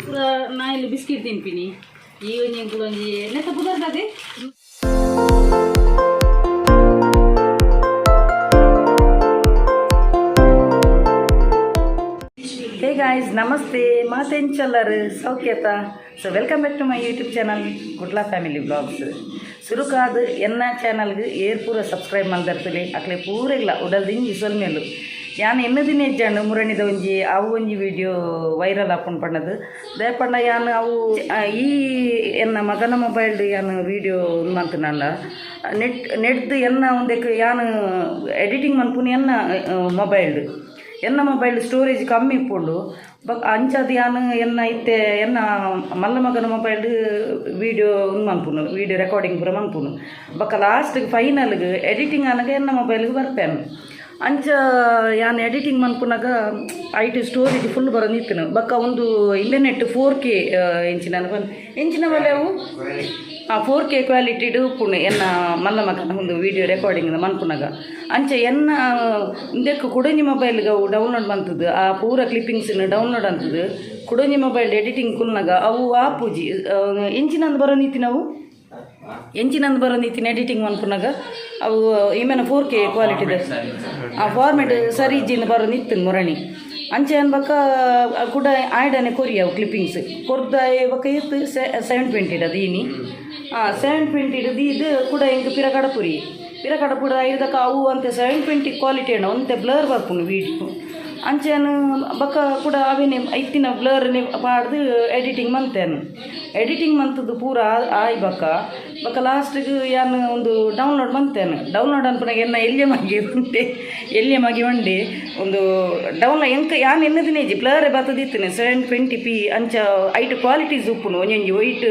ಪೂರ ನಾ ಇಲ್ಲಿ ಬಿಸ್ಕಿಟ್ ತಿನ್ಪಿನಿ ಈ ಒಂಜಿ ನೆತ್ತ ಪುದರ್ದದೆ Hey guys, namaste, ಮಾತೆಂಚಲ್ಲರ್ ಸೌಖ್ಯತಾ. So welcome back to my YouTube channel Kudla family blogs. ಸುರುಕಾದ ಎನ್ನ ಚಾನಲ್ಗೆ ಏರ್ ಪೂರ ಸಬ್ಸ್ಕ್ರೈಬ್ ಮಾಡ್ದಿರ್ತಲಿ ಅಕ್ಲೆ ಪೂರ ಇಲ್ಲ ಉಡಲ್ದಿಂಜಿ ಸೊಲ್ಮೇಲು ಯಾನು ಎನ್ನದಿನ ಹೆಜ್ಜಾನು ಮುರಣಿದ ಒಂಜಿ ಅವು ಒಂಜಿ ವಿಡಿಯೋ ವೈರಲ್ ಹಾಕೊಂಡು ಪಣ್ಣದು ದೇ ಪಂಡ ಯಾನು ಅವು ಈ ಎನ್ನ ಮಗನ ಮೊಬೈಲ್ದು ಯಾನು ವಿಡಿಯೋ ಮಂತನಲ್ಲ ನೆಟ್ದು ಎನ್ನ ಒಂದಕ್ಕೆ ಯಾನು ಎಡಿಟಿಂಗ್ ಮನ್ಪುನಿ ಎನ್ನ ಮೊಬೈಲ್ ಸ್ಟೋರೇಜ್ ಕಮ್ಮಿ ಇಪ್ಪುಂಡು ಅಂಚದು ಯಾನು ಎನ್ನ ಇತ್ತೆ ಎನ್ನ ಮಲ್ಲ ಮಗನ ಮೊಬೈಲ್ ವೀಡಿಯೋ ಮನ್ಪುನು ವೀಡಿಯೋ ರೆಕಾರ್ಡಿಂಗ್ ಪೂರ ಮನ್ಪುನು ಬಕ್ಕ ಲಾಸ್ಟ್ಗೆ ಫೈನಲ್ಗೆ ಎಡಿಟಿಂಗ್ ಅನ್ನಗ ಎನ್ನ ಮೊಬೈಲ್ಗೆ ಬರ್ಪೇನು ಅಂಚ ಯಾನು ಎಡಿಟಿಂಗ್ ಮನ್ಪುನಾಗ ಐಟು ಸ್ಟೋರೇಜ್ ಫುಲ್ ಬರೋ ನಿತ್ತನು ಬಕ್ಕ ಒಂದು ಇಂಟರ್ನೆಟ್ 4K ಎಂಚಿನ ಮೇಲೆ ಅವು 4K ಕ್ವಾಲಿಟಿಡು ಉಪ್ಪುಣು ಎನ್ನ ಮಲ್ಲ ಮಗನ ಒಂದು ವೀಡಿಯೋ ರೆಕಾರ್ಡಿಂಗ್ ಮನ್ಪುನಾಗ ಅಂಚ ಎನ್ನ ಇಂದಕ್ಕೆ ಕುಡಂಜಿ ಮೊಬೈಲ್ಗೆ ಅವು ಡೌನ್ಲೋಡ್ ಬಂತದ್ದು ಆ ಪೂರ ಕ್ಲಿಪ್ಪಿಂಗ್ಸನ್ನು ಡೌನ್ಲೋಡ್ ಅಂತದ್ದು ಕುಡಂಜಿ ಮೊಬೈಲ್ ಎಡಿಟಿಂಗ್ ಕುಲ್ನಾಗ ಅವು ಆಪೂಜಿ ಎಂಚಿನಂದು ಬರೋ ನೀತಿ ನಾವು ಎಂಚಿನಂದು ಬರೋ ನೀತಿನ ಎಡಿಟಿಂಗ್ ಮನ್ಪುನಾಗ ಅವು ಈಮೇನ 4K ಕ್ವಾಲಿಟಿದ ಆ ಫಾರ್ಮೆಟ್ ಸರಿ ಇಜ್ಜಿಂದ ಬರೋ ನಿತ್ತನು ಮೊರಣಿ ಅಂಚೆ ಅನ್ಬಕ್ಕ ಕೂಡ ಆಯ್ಡನೆ ಕೊರಿ ಅವು ಕ್ಲಿಪ್ಪಿಂಗ್ಸ್ ಕೊರ್ದ ಬಕ್ಕ ಇತ್ತು 720 ಅದು ಈನಿ 720 ಇದು ಕೂಡ ಹೆಂಗೆ ಪಿರಕಡಪುರ ಇದಕ್ಕ ಅವು ಅಂತ 720 ಕ್ವಾಲಿಟಿ ಅಣ್ಣ ಒಂತೆ ಬ್ಲರ್ ಬರ್ಪುನು ವೀಡಿಯೋ ಅಂಚೆನು ಬಕ್ಕ ಕೂಡ ಅವೇನೆ ಐತಿನ ಬ್ಲರ್ನೇ ಪಾಡ್ದು ಎಡಿಟಿಂಗ್ ಮಂತೇನು ಎಡಿಟಿಂಗ್ ಮಂತದ್ದು ಪೂರ ಆಯ್ ಬಕ್ಕ ಲಾಸ್ಟಿಗೆ ಯಾನು ಒಂದು ಡೌನ್ಲೋಡ್ ಮಂತೇನು ಡೌನ್ಲೋಡ್ ಅನ್ಪನಾಗ ಎನ್ನ ಎಲ್ಲಿಯ ಮಗಿ ಒಂಡೆ ಒಂದು ಡೌನ್ಲೋಡ್ ಎಂಕ ಯಾನು ಎನ್ನದಿನೇ ಬ್ಲರೇ ಬರ್ತದಿತ್ತೇನೆ 720p ಅಂಚ ಐಟ್ ಕ್ವಾಲಿಟೀಸ್ ಉಪ್ಪುನು ಒಂಜೊಂಜಿ ವೈಟ್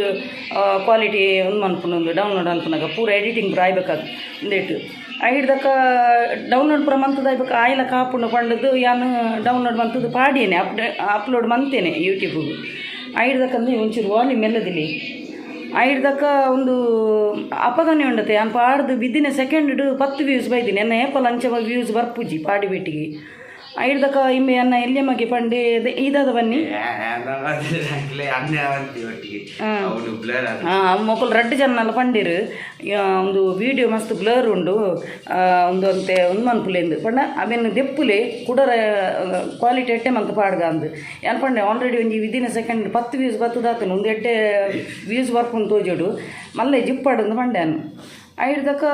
ಕ್ವಾಲಿಟಿ ಒಂದು ಮನ್ಪುನು ಒಂದು ಡೌನ್ಲೋಡ್ ಅನ್ಪನಾಗ ಪೂರ ಎಡಿಟಿಂಗ್ ಪೂರ ಆಯ್ಬೇಕಾದ ಒಂದೇಟು ಐಡ್ದಕ್ಕ ಡೌನ್ಲೋಡ್ ಪೂರ ಮಂತದ ಆಯ್ಬೇಕು ಆಯ್ಲ ಕಾಪುಂಡು ಪಂಡದು ಯಾನು ಡೌನ್ಲೋಡ್ ಮಂತದ್ದು ಪಾಡೇನೆ ಅಪ್ಲೋಡ್ ಮಂತೇನೆ ಯೂಟ್ಯೂಬ್ಗೆ ಐಡ್ದಕ್ಕಂದ್ರೆ ಒಂಚೂರು ವಾಲ್ಯೂಮ್ ಎಲ್ಲದಿಲ್ಲಿ ಐಡ್ದಕ್ಕ ಒಂದು ಅಪಗನೆ ಉಂಡತೆ ನಾನು ಪಾಡ್ದು ಬಿದ್ದಿನ ಸೆಕೆಂಡ್ 10 ವ್ಯೂಸ್ ಬೈದಿನಿ ಎನ್ನ ಏಪಲ್ ಅಂಚ ವ್ಯೂಸ್ ಬರ್ಪುಜಿ ಪಾಡಿ ಬೇಟಿಗೆ ಐಡ್ದಕ್ಕ ಇಮ್ಮೆ ಅನ್ನ ಎಲ್ಲಿ ಮಗೆ ಪಂಡೆ ಇದಾದ ಬನ್ನಿ ಮೊಕಲ್ ರೆಡ್ ಜನ್ನಲ್ಲ ಪಂಡಿರು ಒಂದು ವಿಡಿಯೋ ಮಸ್ತ್ ಬ್ಲರ್ ಉಂಡು ಒಂದು ಅಂತೆ ಒಂದು ಮನ್ಪುಲೆಂದು ಪಂಡ ಅವೇನು ದೆಪ್ಪುಲೆ ಕುಡರ ಕ್ವಾಲಿಟಿ ಎಟ್ಟೆ ಮಂತ್ ಪಾಡ್ಗ ಅಂದು ಏನು ಪಂಡೆ ಆಲ್ರೆಡಿ ಒಂಜಿ ವಿದಿನ ಸೆಕೆಂಡ್ 10 ವ್ಯೂಸ್ ಬರ್ತದಾತನು ಒಂದು ಎಟ್ಟೆ ವ್ಯೂಸ್ ಬರ್ಪುಂಡು ತೋಜೋಡು ಮಲ್ಲೆ ಜಿಪ್ಪಾಡು ಪಂಡ್ಯಾನು ಐಡ್ದಕ್ಕ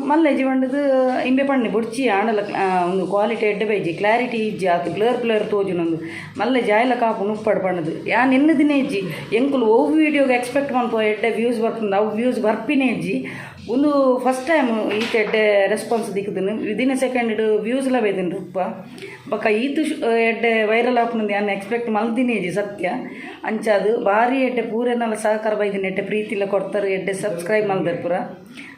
ಮಲ್ಲೆಜಿ ಬಂಡದು ಇಂಬೆ ಪಣ್ಣೆ ಬುಡ್ಚಿ ಆಂಡಲ ಒಂದು ಕ್ವಾಲಿಟಿ ಎಡ್ಡೆ ಬೈಜಿ ಕ್ಲಾರಿಟಿ ಇಜ್ಜಿ ಆತು ಬ್ಲರ್ ತೋಜುನೊಂದು ಮಲ್ಲೆ ಜಾಯ್ಲ ಕಾಪು ನುಪ್ಪಡು ಪಣ್ಣದು ಯಾನು ಎನ್ನದಿನೇ ಇಜ್ಜಿ ಎಂಕುಲು ಓವ್ ವೀಡಿಯೋಗೆ ಎಕ್ಸ್ಪೆಕ್ಟ್ ಮನ್ಪೋ ಎಡ್ಡೆ ವ್ಯೂಸ್ ಬರ್ತಂದು ಅವು ವ್ಯೂಸ್ ಬರ್ಪಿನೇ ಇಜ್ಜಿ ಒಂದು ಫಸ್ಟ್ ಟೈಮ್ ಈತ ಎಡ್ಡೆ ರೆಸ್ಪಾನ್ಸ್ ದಿಕ್ಕದನು ವಿದಿನ ಸೆಕೆಂಡ್ ವ್ಯೂಸ್ಲ ಬೈದಿನ ತುಪ್ಪ ಬಕ್ಕ ಈತು ಎಡ್ಡೆ ವೈರಲ್ ಆಪ್ನಂದು ಯಾನು ಎಕ್ಸ್ಪೆಕ್ಟ್ ಮಲ್ದಿನೇ ಇಜ್ಜಿ ಸತ್ಯ ಅಂಚದು ಭಾರಿ ಎಡ್ಡೆ ಪೂರೆನಲ್ಲ ಸಹಕಾರ ಬೈದಿನ ಎಡ್ಡೆ ಪ್ರೀತಿಲ ಕೊಡ್ತಾರೆ ಎಡ್ಡೆ ಸಬ್ಸ್ಕ್ರೈಬ್ ಮಲ್ದಾರೆ ಪೂರ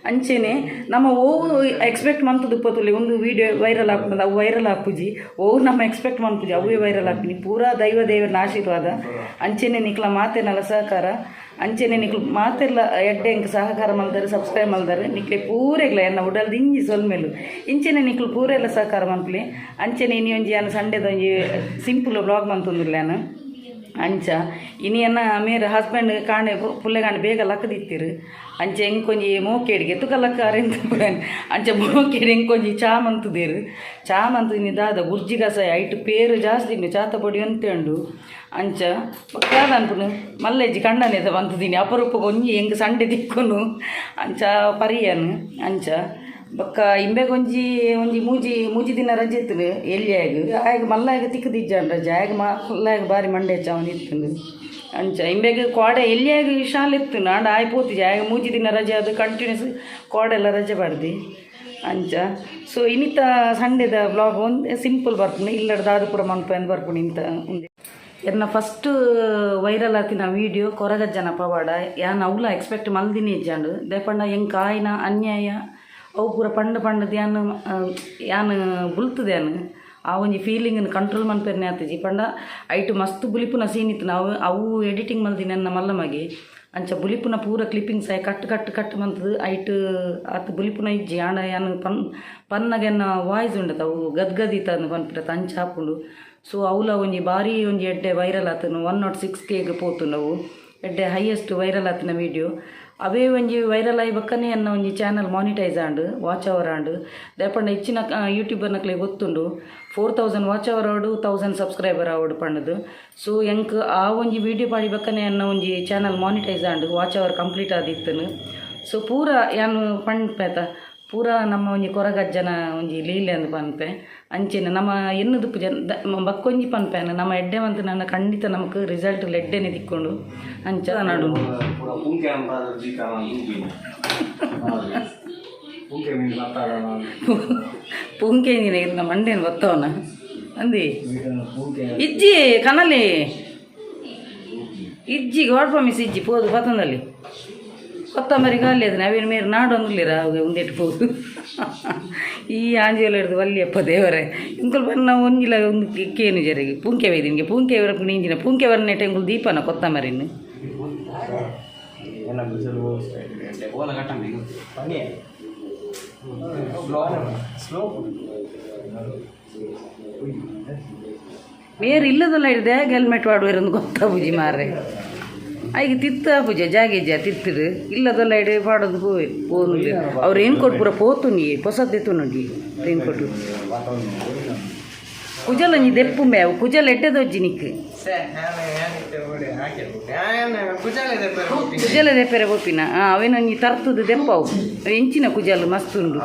ಅಂಚೆನೆ ನಮ್ಮ ಓವು ಎಕ್ಸ್ಪೆಕ್ಟ್ ಮಂತದ್ದು ಉಪ್ಪತ್ತಲ್ಲಿ ಒಂದು ವೀಡಿಯೋ ವೈರಲ್ ಹಾಕ್ತದೆ ಅವು ವೈರಲ್ ಹಾಕುಜಿ ಓವು ನಮ್ಮ ಎಕ್ಸ್ಪೆಕ್ಟ್ ಮಂತುಜಿ ಅವೇ ವೈರಲ್ ಹಾಕ್ತೀನಿ ಪೂರಾ ದೇವನ ಆಶೀರ್ವಾದ ಅಂಚೆನೆ ನಿಕ್ಲ ಮಾತೇನಲ್ಲ ಸಹಕಾರ ಅಂಚೆನೆ ನಿಕ್ಲು ಮಾತೆಲ್ಲ ಎಡ್ಡೆ ಎಂಕ್ ಸಹಕಾರ ಮಲ್ದಾರೆ ಸಬ್ಸ್ಕ್ರೈಬ್ ಮಲ್ದಾರೆ ನಿಕ್ಲೆ ಪೂರೆಗ್ಲ ಎನ್ನ ಉಡಲ್ದು ಇಂಜಿ ಸೊಲ್ಮೇಲು ಇಂಚೆನೆ ನಿಕ್ಲು ಪೂರೆಲ್ಲ ಸಹಕಾರ ಮನ್ಪುಲಿ ಅಂಚೆನೆ ಇನಿ ಒಂಜಿ ಯಾನು ಸಂಡೇದ ಒಂಜಿ ಸಿಂಪಲ್ ಬ್ಲಾಗ್ ಮಂತಂದಿಲ್ಲ ನಾನು ಅಂಚ ಇನಿಯನ್ನ ಮೇರೆ ಹಸ್ಬೆಂಡ್ ಕಾಣೆ ಪುಲ್ಲೆ ಕಾಣೆ ಬೇಗ ಲಕ್ಕದಿತ್ತಿರು ಅಂಚೆ ಎಂಕೊಂಜಿ ಮೋಕೇಡಿಗೆ ತುಕ ಲಕ್ಕ ಅರೆಂತ ಅಂಚ ಮೋಕೇಡಿ ಎಂಕೊಂಜಿ ಚಾ ಮಂತುದೇರು ಚಾ ಮಂತು ದಾದ ಗುರ್ಜಿ ಕಸ ಐಟು ಪೇರು ಜಾಸ್ತಿ ಚಾತ ಪೊಡಿ ಅಂತೇಂಡು ಅಂಚ ಯಾದ ಅನ್ಪುನು ಮಲ್ಲೆಜ್ಜಿ ಕಣ್ಣನೇದ ಬಂತದೀನಿ ಅಪರೂಪ ಒಂಜಿ ಹೆಂಗೆ ಸಂಡೆ ದಿಕ್ಕುನು ಅಂಚ ಪರಿಯನು ಅಂಚ ಬಕ್ಕ ಇಂಬೆಗೊಂಜಿ ಮೂಜಿ ದಿನ ರಜೆ ಇತ್ತು ಎಲ್ಲಿಯಾಗ ಆಗ ಮಲ್ಲಾಗ ತಿಕ್ಕದಿಜ್ಜಾನ ರಜೆ ಆಗ ಮಲ್ಲಾಗ ಬಾರಿ ಮಂಡೆ ಚಾವನ್ ಇತ್ತು ಅಂಚ ಇಂಬೆಗೆ ಕೋಡೆ ಎಲ್ಲಿಯಾಗ ಶಾಲೆ ಇತ್ತು ನಾಡ ಆಯ್ಪೋತಿಜೆ ಆಗ ಮೂಜಿ ದಿನ ರಜೆ ಅದು ಕಂಟಿನ್ಯೂಸ್ ಕೋಡೆಲ್ಲ ರಜೆ ಬಾರ್ದು ಅಂಚ ಸೊ ಇನ್ನಿತ ಸಂಡೆದ ಬ್ಲಾಗ್ ಒಂದು ಸಿಂಪಲ್ ಬರ್ಪುಣಿ ಇಲ್ಲದ ಅದು ಪೂರ ಮನ್ಪ ಎಂದು ಬರ್ಪುಣಿ ಇಂತ ಉಂದೆ ಎನ್ನ ಫಸ್ಟ್ ವೈರಲ್ ಆತಿನ ವೀಡಿಯೋ ಕೊರಗಜ್ಜನ ಪವಾಡ ಯಾನು ಅವಲ ಎಕ್ಸ್ಪೆಕ್ಟ್ ಮಲ್ದಿನಿ ಇಜ್ಜಾಂಡು ದೇಪಂಡ ಹೆಂಗೆ ಕಾಯಿನ ಅನ್ಯಾಯ ಅವು ಪೂರ ಪಂಡದು ಯಾನು ಬುಲ್ತದೇನು ಆ ಒಂಜಿ ಫೀಲಿಂಗನ್ನು ಕಂಟ್ರೋಲ್ ಮನ್ಪೇರ್ನೆ ಆತಜಿ ಪಂಡ ಐಟು ಮಸ್ತ್ ಬುಲಿಪುನ ಸೀನ್ ಇತ್ತು ನಾವು ಅವು ಎಡಿಟಿಂಗ್ ಮಲ್ದಿನ ನನ್ನ ಮಲ್ಲ ಮಗೆ ಅಂಚ ಬುಲಿಪುನ ಪೂರ ಕ್ಲಿಪ್ಪಿಂಗ್ಸ್ ಆಯ್ ಕಟ್ ಮಂತದ್ದು ಐಟ್ ಅತ್ ಬುಲಿಪುನ ಇಜ್ಜಿ ಆಂಡ ಯಾನು ಪನ್ನಗೆನ್ನ ವಾಯ್ಸ್ ಉಂಡತ ಅವು ಗದ್ಗದಿತ ಪನ್ಪಿರತ ಅಂಚ ಹಾಪುಂಡು ಸೊ ಅವಲ ಒಂಜಿ ಭಾರಿ ಒಂಜಿ ಎಡ್ಡೆ ವೈರಲ್ ಆತನು 106K ಪೋತುಂಡವು ಎಡ್ಡೆ ಹೈಯೆಸ್ಟ್ ವೈರಲ್ ಆತನ ವೀಡಿಯೋ ಅವೇ ಒಂಜಿ ವೈರಲ್ ಆಗಿ ಬಕ್ಕನೆ ಅನ್ನ ಒಂಜಿ ಚಾನಲ್ ಮಾನಿಟೈಸ್ ಆಂಡು ವಾಚ್ ಅವರ್ ಆಂಡು ದೇಪಂಡ ಹೆಚ್ಚಿನ ಯೂಟ್ಯೂಬರ್ನಕ್ಲೆ ಗೊತ್ತುಂಡು 4000 ವಾಚ್ ಅವರ್ ಆವಡು 1000 ಸಬ್ಸ್ಕ್ರೈಬರ್ ಆವಡು ಪಂಡದು ಸೊ ಎಂಕ್ ಆ ಒಂಜಿ ವೀಡಿಯೋ ಪಾಡಿ ಬಕ್ಕನೆ ಅನ್ನ ಒಂಜಿ ಚಾನಲ್ ಮಾನಿಟೈಸ್ ಆಂಡು ವಾಚ್ ಅವರ್ ಕಂಪ್ಲೀಟ್ ಆದಿತ್ತನು ಸೊ ಪೂರ ಯಾನು ಪಂಡ್ಪೇತ ಪೂರ ನಮ್ಮ ಒಂಜಿ ಕೊರಗಜ್ಜನ ಒಂಜಿ ಲೀಲೆ ಅಂದು ಪನ್ಪೆ ಅಂಚೆನ ನಮ್ಮ ಎನ್ನದು ಬಕ್ಕೊಂಜಿ ಪನ್ಪೇನ ನಮ್ಮ ಎಡ್ಡೆ ಮಂತ್ ನನ್ನ ಖಂಡಿತ ನಮಕ್ ರಿಸಲ್ಟ್ ಎಡ್ಡೆನೆ ತಿಕ್ಕೊಂಡು ಅಂಚ ನಾಡು ಪುಂಕೆ ನೀನು ನಮ್ಮ ಮಂಡೇನು ಬತ್ತವನ ಅಂದಿ ಇಜ್ಜಿ ಕನಲಿ ಇಜ್ಜಿ ಗಾಡ್ ಪ್ರಾಮಿಸ್ ಇಜ್ಜಿ ಪೋದು ಪತಂದಲ್ಲಿ ಕೊತ್ತಂಬರಿ ಖಾಲಿ ಅದನ್ನ ಅವೇನು ಮೇರೆ ನಾಡೊಂದಿಲ್ಲಿರ ಒಂದೇಟು ಪೋದು ಈ ಆಂಜಲ ಹಿಡಿದು ವಲ್ಲಿಯಪ್ಪ ದೇವರೇ ಇಂಕಲ್ ಬನ್ನ ಒಂದಿಲ್ಲ ಒಂದು ಕೇನು ಜರಿಗೆ ಪುಂಕೆ ವೈದಿನಿಗೆ ಪುಂಕೆ ವರಕು ನೀಂಜಿನ ಪುಂಕೆ ವರ್ನೆಟ ಇಂಕಲ್ ದೀಪನ ಕೊತ್ತಂಬರಿನ್ನು ಮೇರೆ ಇಲ್ಲದಲ್ಲ ಹಿಡ್ದೆ ಹೆಲ್ಮೆಟ್ ವಾಡುವರೊಂದು ಗೊತ್ತಾ ಬುಜಿ ಮಾರೆ ಐಗೆ ತಿತ್ತ ಪೂಜೆ ಜಾಗೇಜ ತಿತ್ತರು ಇಲ್ಲದಲ್ಲ ಇಡೆ ಪಾಡೋದು ಪೋಂದು ಅವ್ರು ಏನು ಕೊಟ್ಟು ಪೂರ ಪೋತು ನೀ ಹೊಸದೆತ್ತು ನೋಡಿ ಏನು ಕೊಟ್ಟು ಕುಜಲ ನೀ ದೆಪ್ಪು ಮೇವು ಕುಜಲ ಎಡ್ಡೆದೊಜ್ಜಿ ನಿಕ್ ಕುಜಲ ದೆಪ್ಪೆರೆ ಗೊಪ್ಪಿನ ಅವೇನು ನೀ ತರ್ತದು ದೆಪ್ಪವು ಎಂಚಿನ ಕುಜಲು ಮಸ್ತ್ ಉಂಡು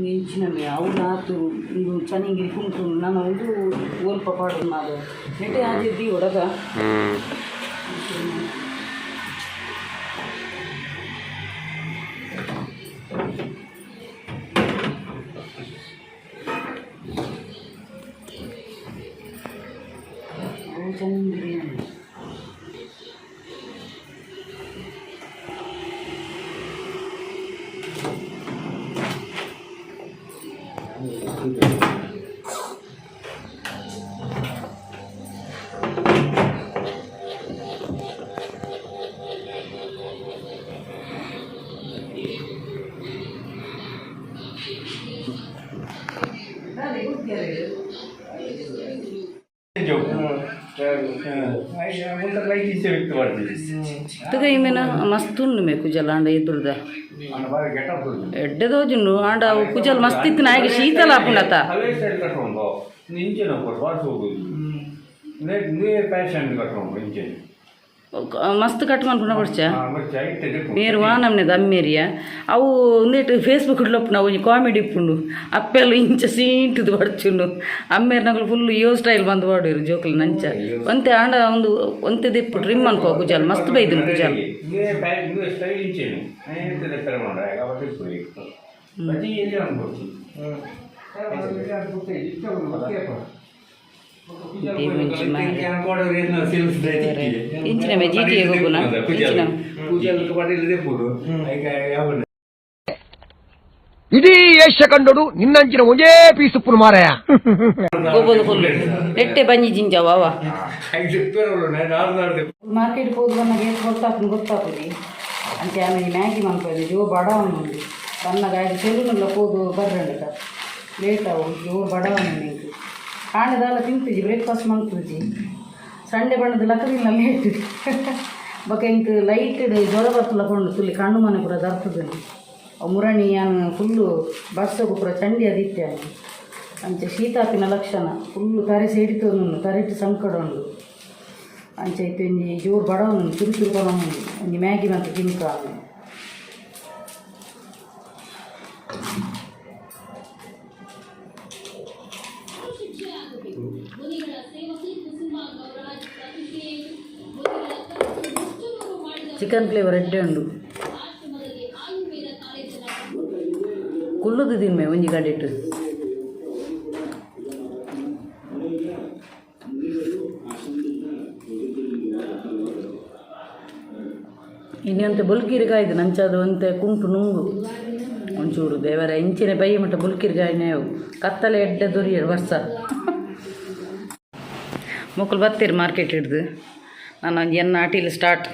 ಇಂಚಿನಮ್ಮೆ ಅವ್ರು ಆತು ಇದು ಚೆನ್ನಾಗಿ ಕುಂಟು ನಾನು ಒಂದು ಓಲ್ಪ ಪಾಡು ನಾವು ನೆಟ್ಟೆ ಆಗಿದ್ದಿ ಹೊಡಗ ಚೆನ್ನಾಗಿ ತಗೈಮೇನ ಮಸ್ತ್ ಉಂಡು ಮೇ ಕುಜಲ್ ಆಂಡ ಎದುರ್ದ ಎಡ್ಡೆದೋಜುಂಡು ಆಂಡ ಕುಜಲ್ ಮಸ್ತ್ ಇತ್ತಿನ ಆಯ್ಕೆ ಶೀತಲ ಹಾಪುಂಡತ ಮಸ್ತ್ ಕಟ್ ಮಾಡ್ಕೊಂಡು ಕೊಡ್ಚ ಮೇರು ವಾನಮ್ನೆ ದಮ್ಮೇರಿಯ ಅವು ಒಂದೇಟು ಫೇಸ್ಬುಕ್ ಲೊಪ್ಪು ನಾವು ಒಂಜಿ ಕಾಮಿಡಿ ಇಪ್ಪುಂಡು ಅಪ್ಪೆಲ್ಲ ಇಂಚ ಸೀಂಟದು ಬಡ್ಚುಂಡು ಅಮ್ಮೇರು ನಗಲು ಫುಲ್ ಯೋ ಸ್ಟೈಲ್ ಬಂದು ಬಾಡಿರು ಜೋಕಲ್ ನಂಚ ಒಂತೆ ಆಂಡ ಒಂದು ಒಂತೆ ದಿಪ್ಪು ಟ್ರಿಮ್ ಅನ್ಕೋ ಕುಜಾಲ್ ಮಸ್ತ್ ಬೈದನು ಕುಜಾಲ್ ಇಂಚಿನ ಜಿಟಿಗೆ ಹೋಗುನ ಇಡೀ ಏಷ್ಯ ಕಂಡೋಡು ನಿನ್ನಂಚಿನ ಒಂದೇ ಪೀಸ್ ಉಪ್ಪು ಮಾರಾಯ ಗೋಬೋದು ಫುಲ್ ನೆಟ್ಟೆ ಬಂಜಿ ಜಿಂಜಾವ ಮಾರ್ಕೆಟ್ ಹೋದ್ ನನಗೆ ಗೊತ್ತಾಗ್ತದೆ ಅಂತೆ ಆಮೇಲೆ ಮ್ಯಾಗಿ ಮಾಡ್ಕೊಳ್ಳಿ ಜೋ ಬಡವನು ಉಂಟು ಸಣ್ಣ ಗಾಡಿ ಸೆಲೂನೆಲ್ಲ ಹೋದು ಬರ್ರಂಡ ಲೇಟ್ ಅವು ಜೋರು ಬಡವನು ನಿಂತು ಕಾಂಡದೆಲ್ಲ ತಿಂತಿದ್ದಿ ಬ್ರೇಕ್ಫಾಸ್ಟ್ ಮಾಡ್ತಿದ್ದಿ ಸಂಡೆ ಬಣ್ಣದ ಲಕ್ಕದಿಲ್ಲ ಲೇಟ್ ಬಕ ಇಂಕ್ ಲೈಟ್ ಜ್ವರ ಬರ್ತಲ್ಲ ಕೊಂಡು ತುಳಿ ಕಣ್ಣು ಮನೆ ಪೂರ ದರ್ತದೆ ಮುರಣಿ ಯಾನು ಫುಲ್ಲು ಬರ್ಸೋಗು ಪೂರ ಚಂಡಿ ಅದಿತ್ತೆ ಅಂಚೆ ಶೀತಾಪಿನ ಲಕ್ಷಣ ಫುಲ್ಲು ಕರೆ ಸೇಡಿತೋನು ಕರೆಟ್ ಸಂಕಟ ಉಂಡು ಅಂಚೆ ಇತ್ತು ಒಂಜಿ ಜೋರು ಬಡವನು ಚುರು ಕೊಡೋನು ಒಂಜಿ ಮ್ಯಾಗಿ ಮತ್ತು ತಿನ್ಕ ಚಿಕನ್ ಫ್ಲೇವರ್ ಎಡ್ಡೆ ಉಂಡು ಕುಲ್ಲುದು ತಿನ್ಮೆ ಒಂಜಿ ಕಡಿಟ್ಟು ಇನಿ ಅಂತೆ ಬುಲ್ಕಿರಿಗಾಯ್ದು ನಂಚದು ಅಂತೆ ಕುಂಟು ನುಂಗು ಒಂಚೂರು ದೇವರ ಇಂಚಿನ ಬೈ ಮಟ್ಟ ಬುಲ್ಕಿರಿಗಾಯಿನೇ ಕತ್ತಲೆ ಎಡ್ಡೆ ದೊರಿಯರು ವರ್ಷ ಮಕ್ಕಳು ಬರ್ತೀರಿ ಮಾರ್ಕೆಟ್ ಹಿಡ್ದು ನಾನು ಎನ್ನ ಆಟಿಲ್ ಸ್ಟಾರ್ಟ್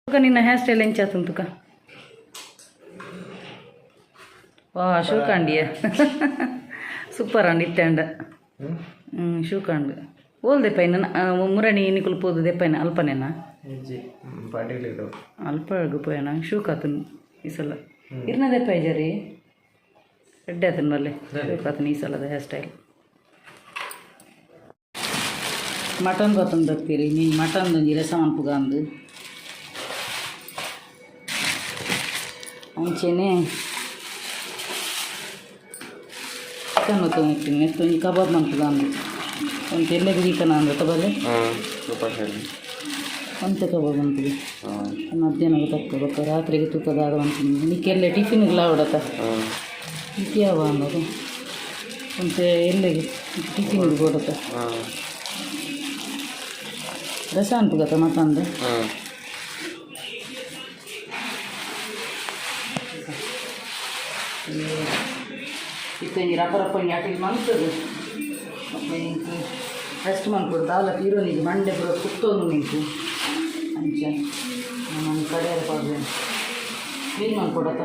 ನಿನ್ನ ಹೇರ್ ಸ್ಟೈಲ್ ಎಂಚಾತಂತುಕ ವಾ ಶೂಕಾಂಡಿಯ ಸೂಪರ್ ಅಂಡ್ ಇತ್ತಂಡ ಶೂಕಾಂಡ್ ಓಲ್ ದೆಪ್ಪೈನ ಮುರಣಿ ನಿಕುಲು ಪೋದು ದೆಪ್ಪೈನ ಅಲ್ಪನೇನಾ ಅಲ್ಪ ಗುಪ್ಪೇನ ಶೂಕಾತನ್ ಈ ಸಲ ಇರ್ನ ದೆಪ್ಪಾಯಿ ಜರಿ ಎಡ್ಡೆ ಆತನ ಬಲ್ಲೆ ಶೂಕಾತನ್ ಈ ಸಲದ ಹೇರ್ ಸ್ಟೈಲ್ ಮಟನ್ ಗೊತ್ತಂದು ಬರ್ತೀರಿ ನೀನು ಮಟನ್ ಒಂಜಿ ರಸ ಮನ್ಪುಗ ಅಂದು ಅಂಚೆನೆ ಚಿಕನ್ ಹೊತ್ತು ನೆಕ್ಸ್ಟ್ ಒಂಜಿ ಕಬಾಬ್ ಮನ್ಪುಗ ಅಂದು ಒಂದು ಎಲ್ಲೆಗೆ ಚಿಕನ್ ಅಂದ ತಬಲೆ ಒಂತೆ ಕಬಾಬ್ ಅಂತೀವಿ ಮಧ್ಯಾಹ್ನ ತಕ್ಕ ರಾತ್ರಿಗೆ ತೂಕದಾಗ ಅಂತೀನಿ ನಿಕ್ಕೆಲ್ಲ ಟಿಫಿನ್ಗೆಲ್ಲ ಹೊಡತ ಯಾವ ಅನ್ನೋದು ಒಂತೆ ಎಲ್ಲೆಗೆ ಟಿಫಿನ್ಗೆ ಕೊಡತ್ತ ರಸ ಅನ್ಪುಗತ್ತ ಮತ್ತಂದು ಇತ್ತಂಗಿ ರಪ್ಪ ರಪ್ಪಂಗಿ ಆಟಿಗೆ ಮನ್ಸದು ಮತ್ತೆ ನಿಂತು ರೆಸ್ಟ್ ಮಾಡ್ಕೊಡ್ದು ಅಲ್ಲ ಹೀರೋನಿಗೆ ಮಂಡೆ ಬರೋ ಕುತ್ತೋನು ನಿಂತು ಅಂಚ ನನ್ನ ಕಡೆಯರ ಪಾಡ್ದೆ ಕ್ಲೀನ್ ಮಾಡ್ಕೊಡತ್ತ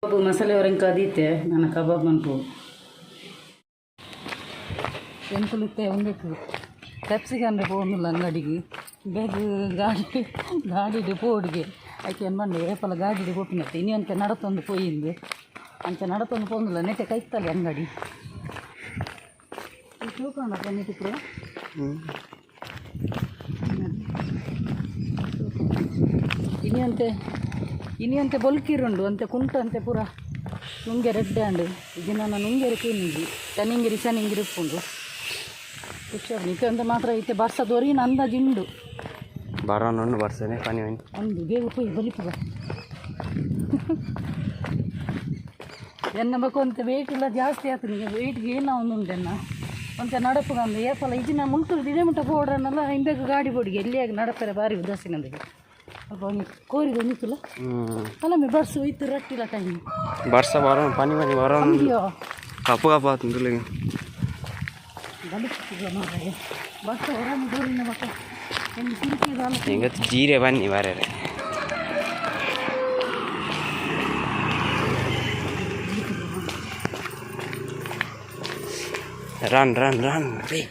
ಕಬಾಬ್ ಮಸಾಲೆ ಹೊರಂಗೆ ಕದೀತೆ ನಾನು ಕಬಾಬ್ ಮನ್ಪು ಎಂಕುಲಿತ್ತೆ ಒಂದಕ್ಕೆ ಕ್ಯಾಪ್ಸಿಕನ್ ಪೋನಿಲ್ಲ ಅಂಗಡಿಗೆ ಬೇಗ ಗಾಡಿಗೆ ಪೋಡಿಗೆ ಆಯ್ಕೆ ಏನು ಮಾಡಿ ರೇಪಲ್ಲ ಗಾಡಿಗೆ ಹೋಗ್ನತ್ತೆ ಇನಿ ಅಂತ ನಡತೊಂದು ಪೋಯಿಂದು ಅಂಚ ನಡತೊಂದು ಪೋನಿಲ್ಲ ನೆಟ್ಟೆ ಕೈತಲ್ಲ ಅಂಗಡಿ ತೂಕೊಂಡಪ್ಪ ನೆಟ್ಟಿಕ್ರೆ ಇನಿ ಅಂತೆ ಬೊಲ್ಕಿರುಂಡು ಅಂತೆ ಕುಂಟ ಅಂತೆ ಪೂರ ನುಂಗೆ ರೆಡ್ಡೆ ಅಂಡು ಇದು ನಾನು ನುಂಗೆರೆ ಕೀನಿಗಿ ತನಿಂಗಿರಿ ಸನಿಂಗಿರಿ ಉಪ್ಪುಂಡು ಹುಷಾರು ನಿಕ್ಕೆ ಅಂತ ಮಾತ್ರ ಐತೆ ಬರ್ಸ ದೊರಿನ ಅಂದಾಜಿಂಡು ಬರೋನು ಬರ್ಸನೆ ಪನಿ ಒಂದು ಬೇಗ ಪೋಯಿ ಬಲಿಪುಗ ಎನ್ನ ಬೇಕು ಅಂತ ವೆಯ್ಟ್ ಇಲ್ಲ ಜಾಸ್ತಿ ಆಯ್ತು ನಿಮಗೆ ವೆಯ್ಟ್ಗೆ ಏನೋ ಒಂದುಂಟೆನ್ನ ಅಂತ ನಡಪುಗ ಅಂದು ಏಪಲ್ಲ ಇದನ್ನ ಮುಂಟು ದಿನೇ ಮುಟ್ಟ ಪೋಡ್ರನ್ನೆಲ್ಲ ಹಿಂಬೇಕು ಗಾಡಿ ಬೋಡಿಗೆ ಎಲ್ಲಿಯಾಗಿ ನಡಪರೆ ಭಾರಿ ಉದಾಸೀನಂದಿಗೆ ಅಪ್ಪ ಕೋರಿದ ನಿಕ್ಕಿಲ್ಲ ಅಲ್ಲ ಮೇ ಬರ್ಸು ಇತ್ತು ರಟ್ಟಿಲ್ಲ ಟೈಮ್ ಬರ್ಸ ಬರೋ ಪನಿ ಪನಿ ಬರೋ ಕಪ್ಪು ಕಪ್ಪು ಆತು ಬಲಿಪುಗ ಮಾರಾಯ ಬರ್ಸ ಹೊರ ದೂರಿನ ಮಕ್ಕ ಎಂದು ಸಿರುಕಿದಲ್ಲ ಹೆಂಗತ್ತು ಜೀರೆ ಬನ್ನಿ ಬಾರೆ ರನ್ ರೀ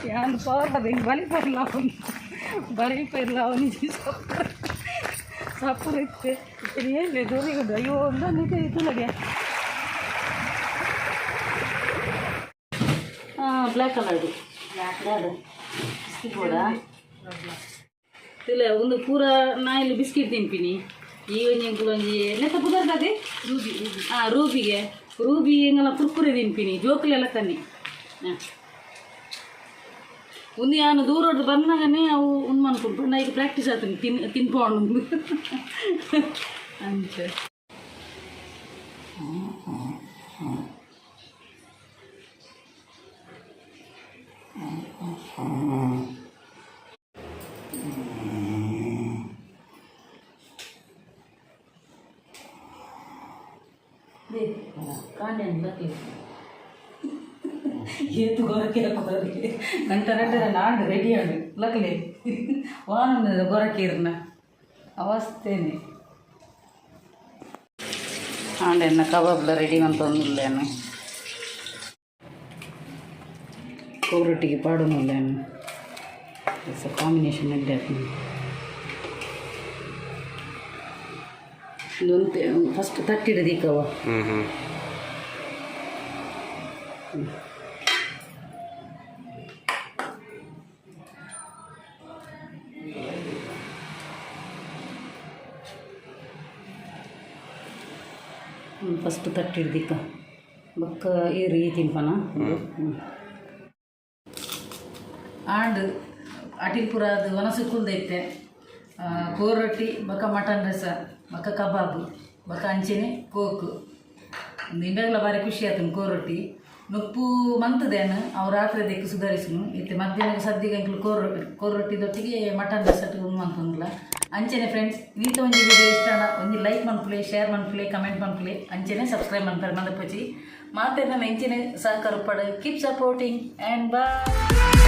ಯಾರು ಪವರ್ ಹಿಂಗೆ ಬಲಿಪರ್ಲ ಅವನಿಗೆ ಸಪ್ಪು ಇತ್ತೆ ಏನು ದೂರಿಗುಂಡು ಅಯ್ಯೋ ಒಂದು ನಿಜ ಇತ್ತು ನಗೆ ಬ್ಲ್ಯಾಕ್ ಕಲರ್ದು ಅದು ಕೂಡ ತಿಲ್ಲ ಒಂದು ಪೂರ ನಾ ಇಲ್ಲಿ ಬಿಸ್ಕಿಟ್ ತಿನ್ಪಿನಿ ಈ ಒಂಜಿ ನೆತ್ತ ಪುದರ್ದದೆ ರೂಬಿಗೆ ರೂಬಿ ಎಂಗೆಲ್ಲ ಕುರ್ಕುರೆ ತಿನ್ಪಿನಿ ಜೋಕುಲೆಲ್ಲ ತನ್ನಿ ಒಂದು ನಾನು ದೂರ ಹೊಡೆದು ಬಂದಾಗನೇ ಅವು ಒಂದು ಅನ್ಕೊಂಡು ನಾ ಈಗ ಪ್ರಾಕ್ಟೀಸ್ ಆಗ್ತೀನಿ ತಿನ್ಕೊಂಡು ಅಂತ ಏತು ಗೊರಕೆ ಹಾಕೋದವ್ರಿಗೆ ಗಂಟೆ ನಾಡು ರೆಡಿ ಆಡು ಲಕ್ಲೆ ವಾನ ಗೊರಕೆ ಇರನ ಅವಸ್ಥೆನೆ ಆಂಡೆನ್ನ ಕಬಾಬ್ಲ ರೆಡಿ ಮಂತೊಂದುಲ್ಲೇನು ಕೋರೊಟ್ಟಿಗೆ ಪಾಡುನುಲ್ಲೇನು ಇಟ್ಸ್ ಅ ಕಾಂಬಿನೇಷನ್ ಅಲ್ಲಿ ಇದೊಂದು ಫಸ್ಟ್ ತಟ್ಟಿಡದೀಕವ ಫಸ್ಟ್ ತಟ್ಟಿಡ್ದಿಕ್ಕ ಬಕ್ಕ ಈ ರೀತಿ ತಿನ್ಪನ ಆಂಡ್ ಅಟಿಲ್ಪುರ ಅದು ಒನಸು ಕುಲ್ದೈತೆ ಕೋರೊಟ್ಟಿ ಬಕ್ಕ ಮಟನ್ ರಸ ಬಕ್ಕ ಕಬಾಬ್ ಬಕ್ಕ ಅಂಚೆನೆ ಕೋಕು ನಿಂಬೆಲ್ಲ ಭಾರಿ ಖುಷಿ ಆಯ್ತು ಕೋರೊಟ್ಟಿ ನೊಪ್ಪು ಮಂತದೇನು ಅವ್ರು ರಾತ್ರಿ ಅದಕ್ಕೆ ಸುಧಾರಿಸ್ನು ಇತ್ತೆ ಮಧ್ಯಾಹ್ನ ಸದ್ಯಗೆ ಅಂಕಲು ಕೋರೊಟ್ಟಿದೊಟ್ಟಿಗೆ ಮಟನ್ ರಸ ಮಂತಂದಿಲ್ಲ ಅಂಚೆನೆ ಫ್ರೆಂಡ್ಸ್ ನೀತ ಒಂದು ವಿಡಿಯೋ ಇಷ್ಟ ಒಂದು ಲೈಕ್ ಮನ್ಪುಲೆ ಶೇರ್ ಮನ್ಪುಲೆ ಕಮೆಂಟ್ ಮನ್ಪುಲೆ ಅಂಚೆನೆ ಸಬ್ಸ್ಕ್ರೈಬ್ ಮನ್ಪರೆ ಮಂದಪಚ್ಚಿ ಮಾತೇನ ಎಂಚಿನ ಸಹಕಾರ ಪಡ ಕೀಪ್ ಸಪೋರ್ಟಿಂಗ್ ಆ್ಯಂಡ್ ಬಾಯ್.